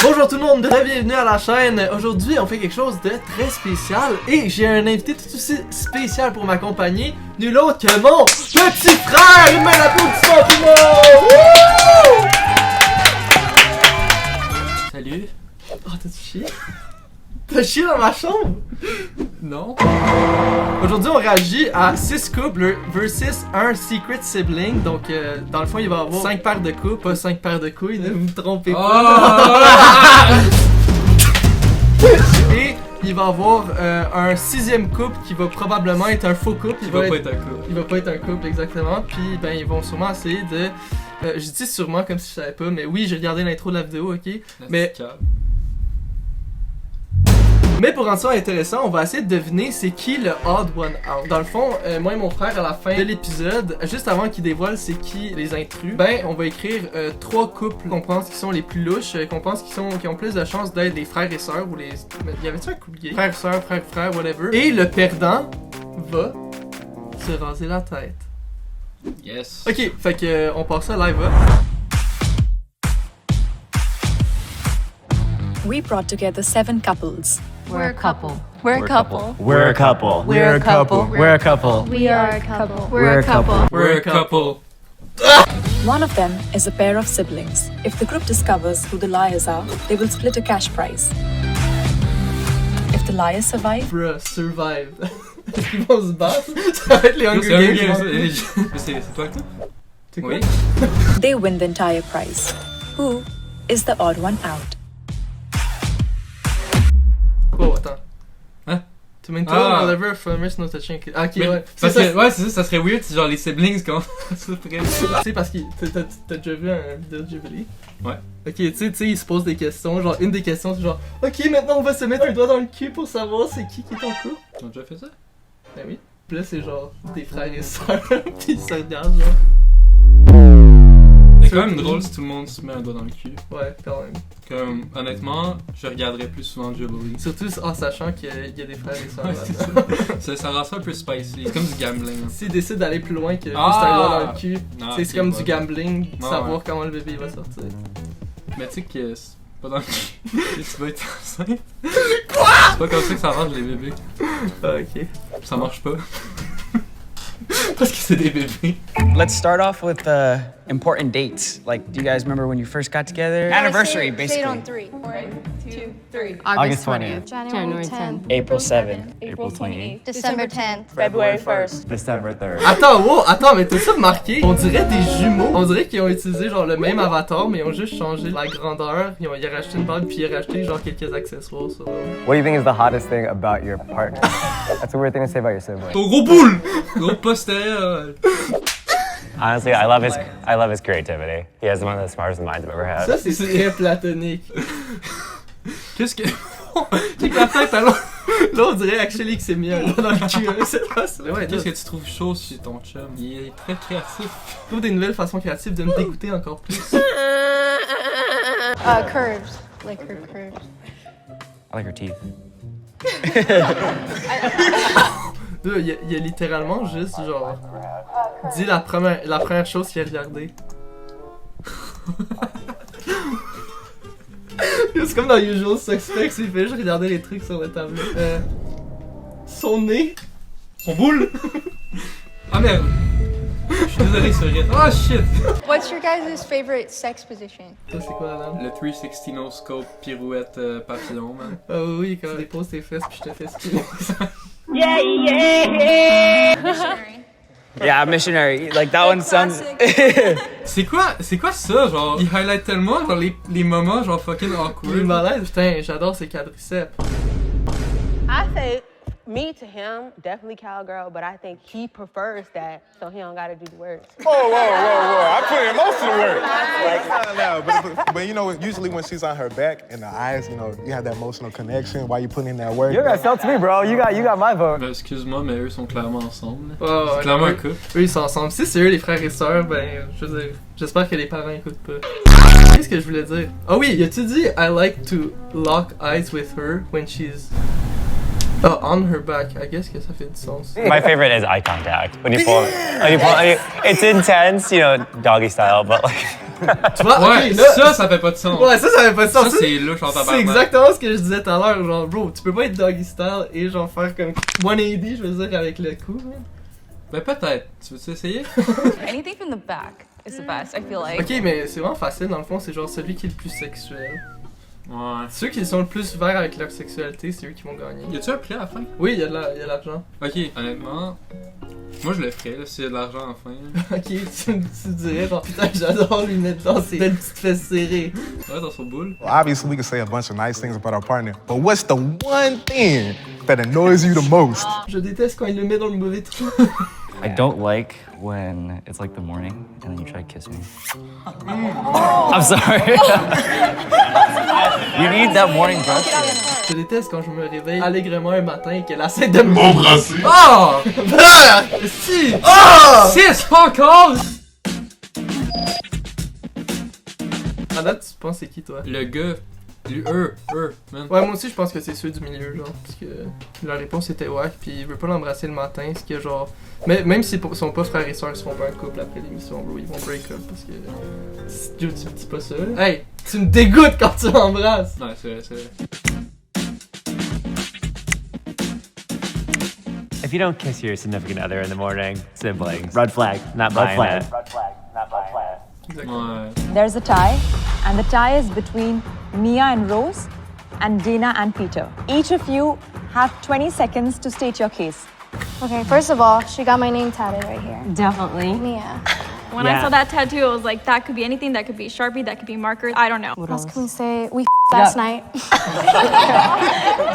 Bonjour tout le monde, bienvenue à la chaîne. Aujourd'hui, on fait quelque chose de très spécial et j'ai un invité tout aussi spécial pour m'accompagner, nul autre que mon petit frère. Une main d'applaudissement tout le monde. Salut. Oh, t'as-tu chié? T'as chié dans ma chambre? Non. Aujourd'hui, on réagit à 6 couples versus un secret sibling. Donc, dans le fond, il va y avoir 5 paires de coups, pas 5 paires de couilles, ne vous trompez pas. Et il va y avoir un 6e couple qui va probablement être un faux couple. Il va pas être un couple. Il va pas être un couple, exactement. Puis, ben, ils vont sûrement essayer de. Je dis sûrement comme si je savais pas, mais oui, j'ai regardé l'intro de la vidéo, ok? Mais pour rendre ça intéressant, on va essayer de deviner c'est qui le odd one out. Dans le fond, moi et mon frère, à la fin de l'épisode, juste avant qu'il dévoile c'est qui les intrus, ben on va écrire 3 couples qu'on pense qui sont les plus louches, qu'on pense qui ont plus de chances d'être des frères et sœurs ou les... Y avait-tu un couple gay? Frère, sœur, frère, whatever. Et le perdant va se raser la tête. Yes. Ok, fait que on passe ça live up. We brought together 7 couples. We're a couple. We're a couple. We're a couple. We're a couple. We're a couple. We are a couple. We're a couple. We're a couple. One of them is a pair of siblings. If the group discovers who the liars are, they will split a cash prize. If the liars survive, Bruh, survive. Est-ce qu'ils vont se battre? Ça va être les Hunger Games. C'est toi le couple? C'est quoi? Oui. they win the entire prize. Who is the odd one out? Oh, attends. Hein? Tu m'as dit Oliver Farmers no touching. Ah, ok, Mais, ouais. parce que, ouais, c'est ça, ça serait weird si genre les siblings quand ça ferait. Tu sais, parce que t'as déjà vu un vidéo de Jubilee? Ouais. Ok, tu sais, il se pose des questions. Genre, une des questions, c'est genre, ok, maintenant on va se mettre un doigt dans le cul pour savoir c'est qui est en couple. On a déjà fait ça? Ben oui. Puis là, c'est genre des frères et sœurs, pis ils se regardent, genre. C'est quand même drôle si tout le monde se met un doigt dans le cul. Ouais, quand même. Comme, honnêtement, je regarderais plus souvent Jubilee. Surtout en sachant qu'il y a des frères et sœurs. Ouais, c'est ça rend ça un peu spicy. C'est comme du gambling. Hein. S'ils décident d'aller plus loin que juste Ah! un doigt dans le cul, Non, c'est comme pas. du gambling, Ouais, savoir ouais. comment le bébé va sortir. Mais tu sais que c'est pas dans le cul. Tu vas être enceinte. Quoi? C'est pas comme ça que ça marche les bébés. Ah, ok. Ça marche pas. Parce que c'est des bébés. Let's start off with important dates. Like, do you guys remember when you first got together? Anniversary, Say it on basically. 3. 1, 2, 3. August 20th. January 10th. April 7th. April 28th. December 10th. February 1st. December 3rd. Attends, mais t'as ça remarqué? On dirait des jumeaux. On dirait qu'ils ont utilisé genre le même avatar, mais ils ont juste changé la grandeur. Ils ont racheté une bague, puis ils ont racheté genre quelques accessoires sur eux. What do you think is the hottest thing about your partner? That's a weird thing to say about your sibling. Ton gros boule! Gros postérieur. Honestly, I love his creativity. He has one of the smartest minds I've ever had. Ça, c'est très platonique. Qu'est-ce que. J'ai que la tête à l'autre. Là, on dirait actually que c'est mis un doigt dans le cul. C'est pas ça. Ouais, Qu'est-ce que tu trouves chaud chez ton chum? Il est très créatif. trouve des nouvelles façons créatives de me dégoûter encore plus. Curves. Like her curves. I like her teeth. Là, il a littéralement juste genre dit la première chose qu'il a regardé. C'est comme dans Usual Suspects, il fait juste regarder les trucs sur le tableau. Son nez. Son boule! Ah merde! Je suis désolé, c'est rien. Ah shit! What's your guys' favorite sex position? Toi, c'est quoi, Adam? Le 360 no scope pirouette papillon, man. Ah oui, quand tu déposes tes fesses puis je te fais skiller. Missionary. Yeah, missionary. Like, that one sounds... C'est quoi ça? Genre, il highlight tellement genre les moments genre fucking Le awkward. malaise, putain, j'adore ces quadriceps. I say, me to him, definitely cowgirl, but I think he prefers that, so he don't gotta do the work. Whoa. I put in most of the work. No, but you know, usually when she's on her back and the eyes, you know, you have that emotional connection while you putting in that work. You gotta sell to me, bro. You got my vote. Ben, excuse-moi, mais eux sont clairement ensemble. Oh, ouais, C'est clairement un eux, couple. eux, ils sont ensemble. Si c'est eux les frères et sœurs, ben, je veux dire, j'espère que les parents écoutent pas. Qu'est-ce que je voulais dire? Ah oui, y a-tu dit I like to lock eyes with her when she's on her back? I guess que ça fait du sens. My favorite is eye contact. When you pull, it's intense, you know, doggy style, but like. Tu vois, Ouais, ok, là. ça fait pas de sens. Ouais, ça fait pas de sens. Ça, c'est louche en C'est tabarnak. exactement ce que je disais tout à l'heure. Genre, bro, tu peux pas être doggy style et genre faire comme 180, je veux dire, avec le cou, man. Ben peut-être. Tu veux-tu essayer? Anything from the back is the best, I feel like. Ok, mais c'est vraiment facile, dans le fond, c'est genre celui qui est le plus sexuel. Ouais. Ceux qui sont le plus ouverts avec leur sexualité, c'est eux qui vont gagner. Y a-tu un prix à la fin? Oui, il y a de l'argent. Ok, honnêtement, moi je le ferais là, s'il y a de l'argent à la fin. Là. Ok, tu dirais, genre, putain, j'adore lui mettre dans ses belles petites fesses serrées. Ouais, dans son boule. Well, obviously, we can say a bunch of nice things about our partner, but what's the one thing that annoys you the most? Je déteste quand il le met dans le mauvais trou. I don't like when it's like the morning and then you try to kiss me. I'm sorry. You need that morning brush. Je déteste quand je me réveille allègrement un matin et qu'elle essaie de m'embrasser. Oh! Si! Oh! 6, pas encore! Ah là, tu penses c'est qui, toi? Le gars, man. Ouais, moi aussi, je pense que c'est ceux du milieu, genre, parce que la réponse était ouais, puis il veut pas l'embrasser le matin, ce qui est genre... Mais même s'ils sont pas frères et sœurs, ils seront pas un couple après l'émission, bro, ils vont break up, parce que... Dude, tu me dis pas ça, là. Hey! Tu me dégoûtes quand tu m'embrasses! Ouais, c'est vrai, c'est vrai. If you don't kiss your significant other in the morning, siblings. Red flag, not buying it. Ouais. There's a tie, and the tie is between Mia and Rose, and Dana and Peter. Each of you have 20 seconds to state your case. Okay, first of all, she got my name tatted right here. Definitely. Mia. When I saw that tattoo, I was like, that could be anything. That could be Sharpie, that could be marker. I don't know. What else can we say? We last night.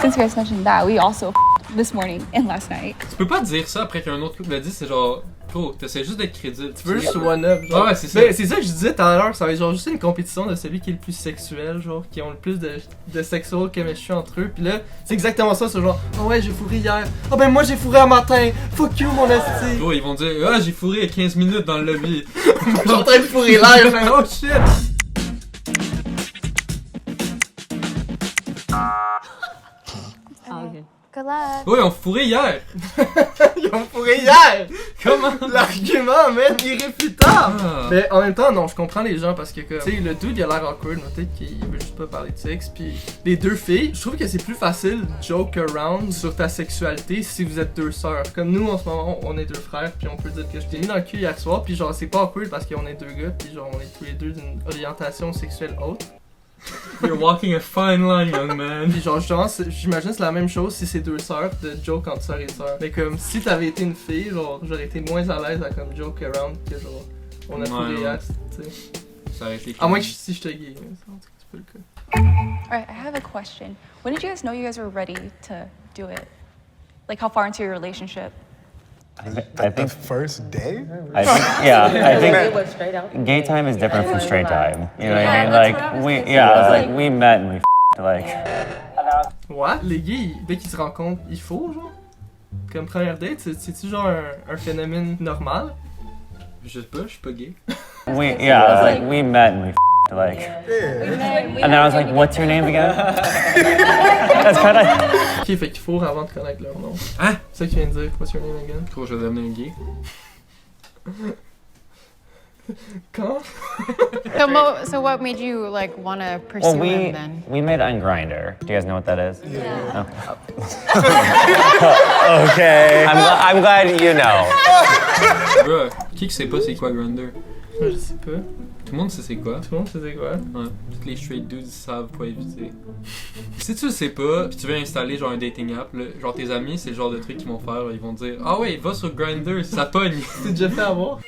Since you guys mentioned that, we also this morning and last night. Tu peux pas dire ça après qu'un autre couple l'a dit, c'est genre... Bro, t'essaies juste d'être crédible. Tu veux juste one-up, genre. Ouais, c'est ça. Mais c'est ça que je disais tout à l'heure, ça va être genre juste une compétition de celui qui est le plus sexuel, genre, qui ont le plus de sexual chemistry entre eux. Pis là, c'est exactement ça, c'est genre, oh ouais, j'ai fourré hier. Ah ben moi j'ai fourré un matin. Fuck you, mon esti. Bro, ils vont dire, ah, j'ai fourré 15 minutes dans le lobby. Je suis en train de fourrer l'air, mais oh shit. Good luck. Ouais, on fourré hier. Ils ont fourré hier. Comment? L'argument, man, irréfutable. Ah. Mais en même temps, non, je comprends les gens parce que, comme, tu sais, le dude il a l'air awkward, mais peut-être qu'il veut juste pas parler de sexe. Puis les deux filles, je trouve que c'est plus facile de joke around sur ta sexualité si vous êtes deux sœurs. Comme nous en ce moment, on est deux frères, puis on peut dire que je t'ai mis dans le cul hier soir, puis genre c'est pas awkward parce qu'on est deux gars, puis genre on est tous les deux d'une orientation sexuelle haute. You're walking a fine line, young man. Puis genre justement, j'imagine c'est la même chose si c'est deux sœurs, de joke entre sœurs et sœurs. Mais comme si t'avais été une fille, genre j'aurais été moins à l'aise à comme joke around que genre on a fourré hier, tu sais. Ça aurait été À moins que si je te gay, mais ça, en tout cas, c'est pas le cas. Alright, I have a question. When did you guys know you guys were ready to do it? Like, how far into your relationship? I think, First day? I think It was straight out. gay time is different from straight time. You know what I mean? Like, we met and we like. Ouais, les gays, dès qu'ils se rencontrent, il faut genre. Comme première date, c'est-tu genre un phénomène normal? Je sais pas, je suis pas gay. We met and we like. And then I was like, what's your name again? That's kind of. Ok, fait qu'il faut avant de connaître leur nom. Hein? C'est ça que tu viens de dire, what's your name again? Trop, je vais devenir gay. Quand? So what made you like want to pursue Well, him then? we met on Grindr. Do you guys know what that is? Yeah. Okay. I'm glad you know. Bro, qui sait pas c'est quoi Grindr? Je sais pas. Tout le monde sait c'est quoi. Tout le monde sait c'est quoi? Ouais, tous les straight dudes ils savent pas éviter. Si tu le sais pas, pis tu veux installer genre un dating app, là, genre tes amis, c'est le genre de truc qu'ils vont faire, ils vont dire ah ouais, va sur Grindr, ça pogne. T'es déjà fait avoir?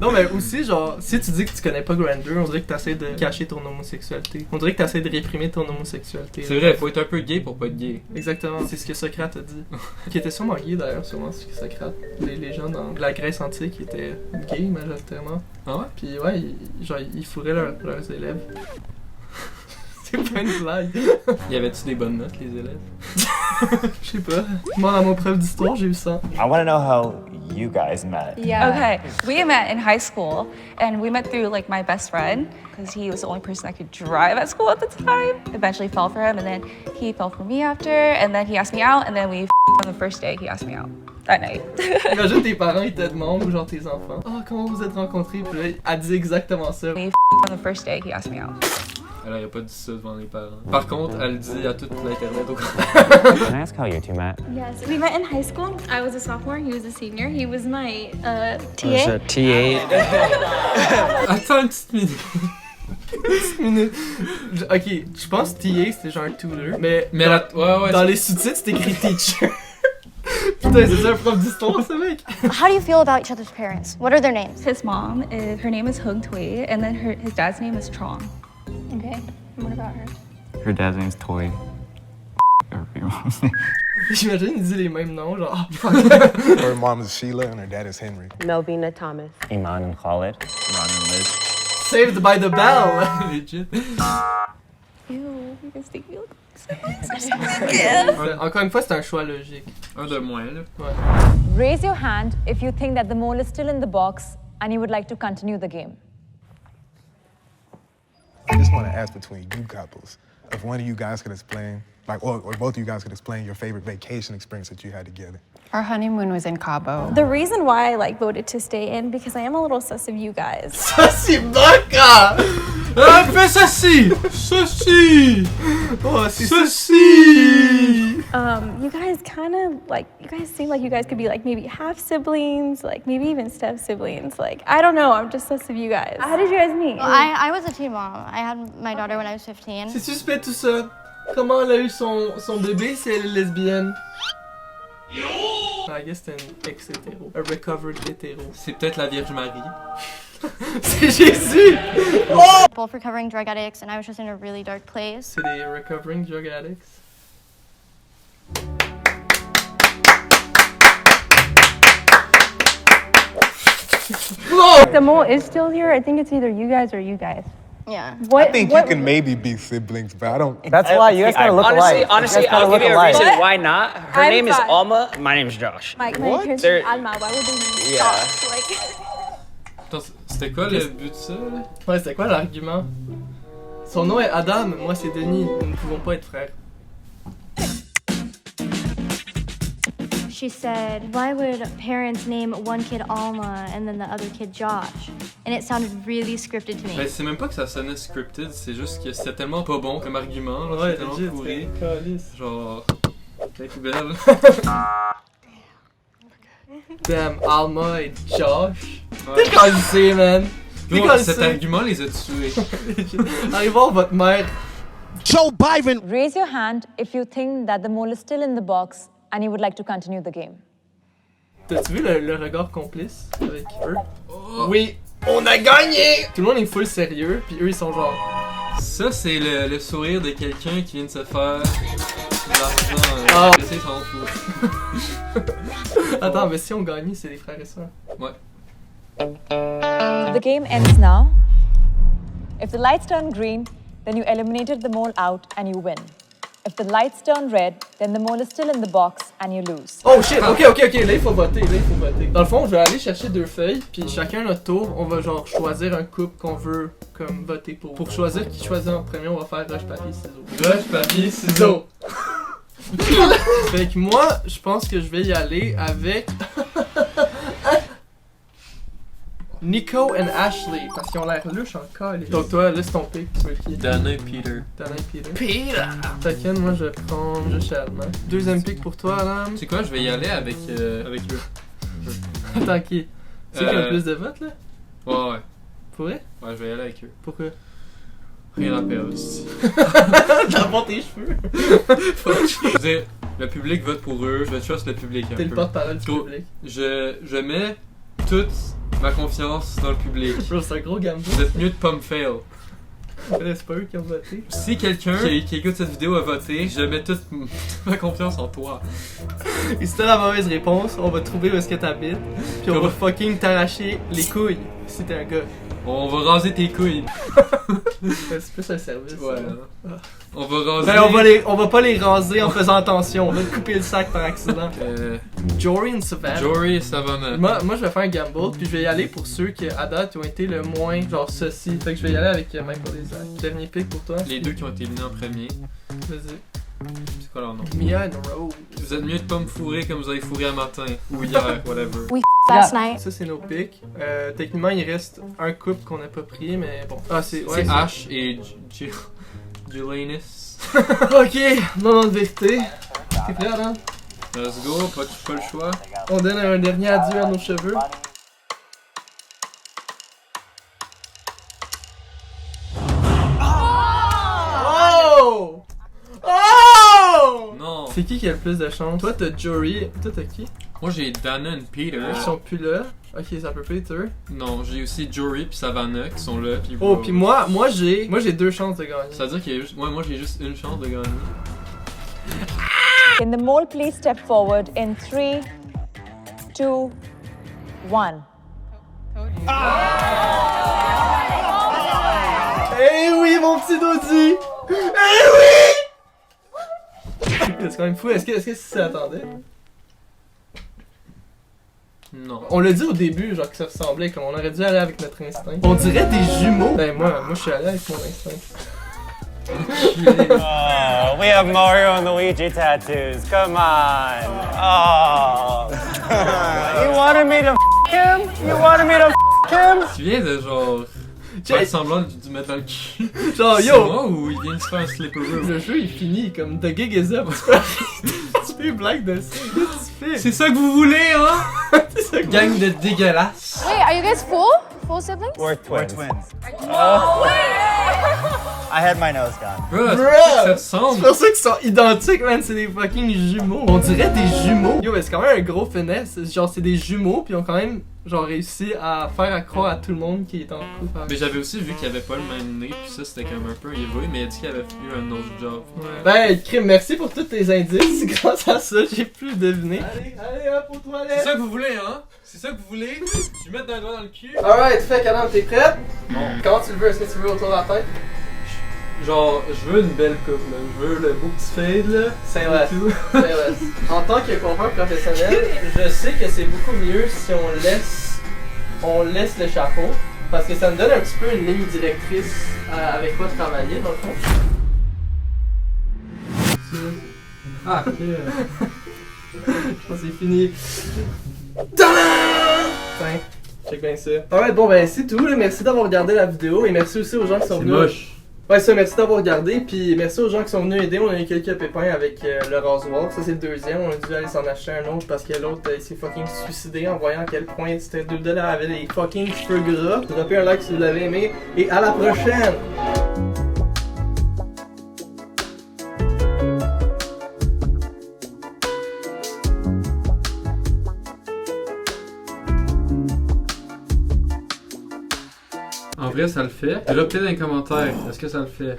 Non, mais aussi, genre, si tu dis que tu connais pas Grindr, on dirait que t'essaies de cacher ton homosexualité. On dirait que t'essaies de réprimer ton homosexualité. C'est vrai, faut être un peu gay pour pas être gay. Exactement, c'est ce que Socrate a dit. Qui était sûrement gay d'ailleurs, sûrement, ce que Socrate. Les gens dans la Grèce antique étaient gays majoritairement. Ah ouais? Puis ouais, ils fourraient leurs élèves. C'est pas une blague. Y avait-tu des bonnes notes, les élèves? Je sais pas. Moi, dans mon preuve d'histoire, j'ai eu 100. I want to know how you guys met. Yeah. Okay, we met in high school, and we met through like my best friend, because he was the only person that could drive at school at the time. Eventually fell for him, and then he fell for me after, and then he asked me out, and then we on the first day he asked me out. that night. Imagine tes parents, ils te demandent, ou genre tes enfants, « Ah, comment vous êtes rencontrés? » Puis là, elle dit exactement ça. We on the first day, he asked me out. Elle aurait pas dit ça devant les parents. Par contre, elle le dit à toute l'internet au Can I ask how you two met? Yes, we met in high school. I was a sophomore, he was a senior. He was my TA. Was a TA. Attends une petite minute. Ok, je pense que TA c'était genre tutor, mais ouais, dans les sous-titres c'est écrit teacher. Putain, c'est un prof d'histoire ce mec. How do you feel about each other's parents? What are their names? His mom, her name is Hung Tui, and then his dad's name is Trong. Okay, and what about her? Her dad's name's Toy. Or your mom's name. J'imagine il dit les mêmes noms, genre. Oh, fuck. Her mom is Sheila and her dad is Henry. Melvina Thomas. Iman and Khalid. Ron and Liz. Saved by the bell. Legit. Ew, you guys think you look Encore une fois, c'est un choix logique. Un de moins, là. Ouais. Raise your hand if you think that the mole is still in the box and you would like to continue the game. I just want to ask between you couples, if one of you guys could explain, like, or both of you guys could explain your favorite vacation experience that you had together. Our honeymoon was in Cabo. The reason why I voted to stay in because I am a little sus of you guys. Sassy baka! Ah, fais ceci! Ceci! Oh, c'est ceci! You guys you guys seem like you guys could be maybe half siblings, maybe even step siblings. I don't know, I'm just sus of you guys. How did you guys meet? Well, I was a teen mom. I had my daughter when I was 15. C'est suspect tout ça. Comment elle a eu son bébé si elle est lesbienne? I guess c'est un ex-hétéro. Un recovered hétéro. C'est peut-être la Vierge Marie. C'est Jésus! Oh! Both recovering drug addicts, and I was just in a really dark place. C'est des recovering drug addicts. If the mole is still here, I think it's either you guys or you guys. Yeah. I think you can maybe be siblings, but I don't. That's why you guys gotta look alike. Honestly, I'll give you a reason why not. Her name is Alma. My name's Josh. My What? parents are Alma. Why would they be Yeah. Attends, c'était quoi le but de ça, là? Ouais, c'était quoi l'argument? Son nom est Adam, moi c'est Denis. Nous ne pouvons pas être frères. She said, why would parents name one kid Alma and then the other kid Josh? And it sounded really scripted to me. Ben, c'est même pas que ça sonnait scripted, c'est juste que c'était tellement pas bon comme argument, là, Ouais, c'était tellement legit, pourri. c'est Genre, t'es belle. Damn, Alma et Josh. Ouais. T'es calissé, man. T'es Bro, calissé. cet argument les a tués. Allez voir votre mère. Joe Biden. Raise your hand if you think that the mole is still in the box and you would like to continue the game. T'as-tu vu le regard complice avec eux? Oui, on a gagné! Tout le monde est full sérieux, puis eux ils sont genre. Ça, c'est le sourire de quelqu'un qui vient de se faire de l'argent. Ah. Je sais, ils s'en foutent. Attends, mais si on gagne, c'est des frères et sœurs. Ouais. The game ends now. If the lights turn green, then you eliminated the mole out and you win. If the lights turn red, then the mole is still in the box and you lose. Oh shit, ok, là il faut voter, Dans le fond, je vais aller chercher 2 feuilles, puis chacun notre tour, on va genre choisir un couple qu'on veut comme voter pour. Pour choisir qui choisit en premier, on va faire roche, papier, ciseaux. Roche, papier, ciseaux. Fait que moi, je pense que je vais y aller avec Nico et Ashley, parce qu'ils ont l'air louches encore. Donc toi, laisse ton pic, tu veux qui? Dana et Peter. Dana et Peter. Peter! T'inquiète, moi je vais prendre juste Adam. Deuxième pic pour toi, Adam. Tu sais quoi, je vais y aller avec eux. Attends, qui? C'est qui a le plus de votes, là? Ouais. Pour vrai? Ouais, je vais y aller avec eux. Pourquoi? Rien à perdre aussi. D'abord tes cheveux. Je veux dire, le public vote pour eux, je vais trust le public un peu. T'es le porte-parole du public. Je mets toute ma confiance dans le public. Bro, c'est un gros gamble. Vous êtes mieux de pas me fail. C'est pas eux qui ont voté. Si quelqu'un qui écoute cette vidéo a voté, je mets toute ma confiance en toi. Et si t'as la mauvaise réponse, on va trouver où est-ce que t'habites, puis on va fucking t'arracher les couilles si t'es un gars. On va raser tes couilles. C'est plus un service. Ouais. Ah. On va raser. Ben on va pas les raser en faisant attention, on va te couper le sac par accident. Jory et Savannah. Jory et Savannah. Moi je vais faire un gamble, puis je vais y aller pour ceux qui à date ont été le moins genre ceci. Fait que je vais y aller avec Michael Isaac. Dernier pick pour toi. Les deux qui ont été éliminés en premier. Vas-y. C'est quoi leur nom? Mia and Rose. Vous êtes mieux de pas me fourrer comme vous avez fourré un matin. Ou hier, whatever. We last night. Ça, c'est nos pics. Techniquement, il reste un couple qu'on n'a pas pris, mais bon. Ah, c'est Ash et Julianus. Ok, moment de vérité. T'es prêt, Adam? Let's go, pas le choix. On donne un dernier adieu à nos cheveux. Oh! Oh! Non. C'est qui a le plus de chance? Toi, t'as Jory. Toi, t'as qui? Moi, j'ai Dana et Peter. Ils sont plus là. Ok, ça peut Peter. Non, j'ai aussi Jory puis Savannah qui sont là. Pis Oh, puis moi j'ai 2 chances de gagner. Ça veut dire qu'il y a juste... Ouais, moi, j'ai juste une chance de gagner. Can the mole please step forward in 3, 2, 1? Eh oui, mon petit Dodi! Eh oui! C'est quand même fou. Est-ce que tu s'y attendais? Non. On l'a dit au début, genre que ça ressemblait, comme on aurait dû aller avec notre instinct. On dirait des jumeaux. Ben moi je suis allé avec mon instinct. Oh, we have Mario and Luigi tattoos. Come on. Oh. You wanted me to him? You wanted me to him? Tu viens de genre... faire semblant de mettre dans le cul. Genre yo! C'est moi ou il vient de se faire un slippery? Le jeu est fini, comme the gig is up. Tu fais une blague de ça. Qu'est-ce que tu fais? C'est ça que vous voulez, hein? C'est ça que Gang de dégueulasses. Wait, are you guys full? Full siblings? We're twins. Oh, I had my nose gone. Bro, Bruh! ça ressemble. C'est pour ça qu'ils sont identiques, man. C'est des fucking jumeaux. On dirait des jumeaux. Yo, mais c'est quand même un gros finesse. Genre, c'est des jumeaux, puis ils ont quand même genre réussi à faire croire à tout le monde qu'il est en couple. Mais j'avais aussi vu qu'il avait pas le même nez, puis ça c'était comme un peu un giveaway, mais il a dit qu'il avait eu un nose job. Ouais. Ben, crime, merci pour tous tes indices. Grâce à ça, j'ai pu deviner. Allez, hop, aux toilettes. C'est ça que vous voulez, hein? C'est ça que vous voulez? Je vais mettre un doigt dans le cul. Alright, fait Adam, t'es prête? Non. Comment tu le veux? Est-ce que tu veux autour de la tête? Genre, je veux une belle coupe, là. Je veux le beau petit fade, là. Saint-West. Et tout. Saint-West. En tant que coiffeur professionnel, je sais que c'est beaucoup mieux si on laisse le chapeau. Parce que ça me donne un petit peu une ligne directrice avec quoi travailler, dans le fond. Ah, ok. Je pense que c'est fini. Tiens, check bien ça. Alright, bon ben c'est tout, là. Merci d'avoir regardé la vidéo et merci aussi aux gens qui sont venus. Moche. Ouais, ça, merci d'avoir regardé, puis merci aux gens qui sont venus aider. On a eu quelques pépins avec le rasoir. Ça, c'est le deuxième. On a dû aller s'en acheter un autre parce que l'autre, il s'est fucking suicidé en voyant à quel point c'était $2 avait des fucking cheveux gras. Droppez un like si vous l'avez aimé et à la prochaine! En vrai, ça le fait. Dites-le peut-être dans les commentaires. Est-ce que ça le fait?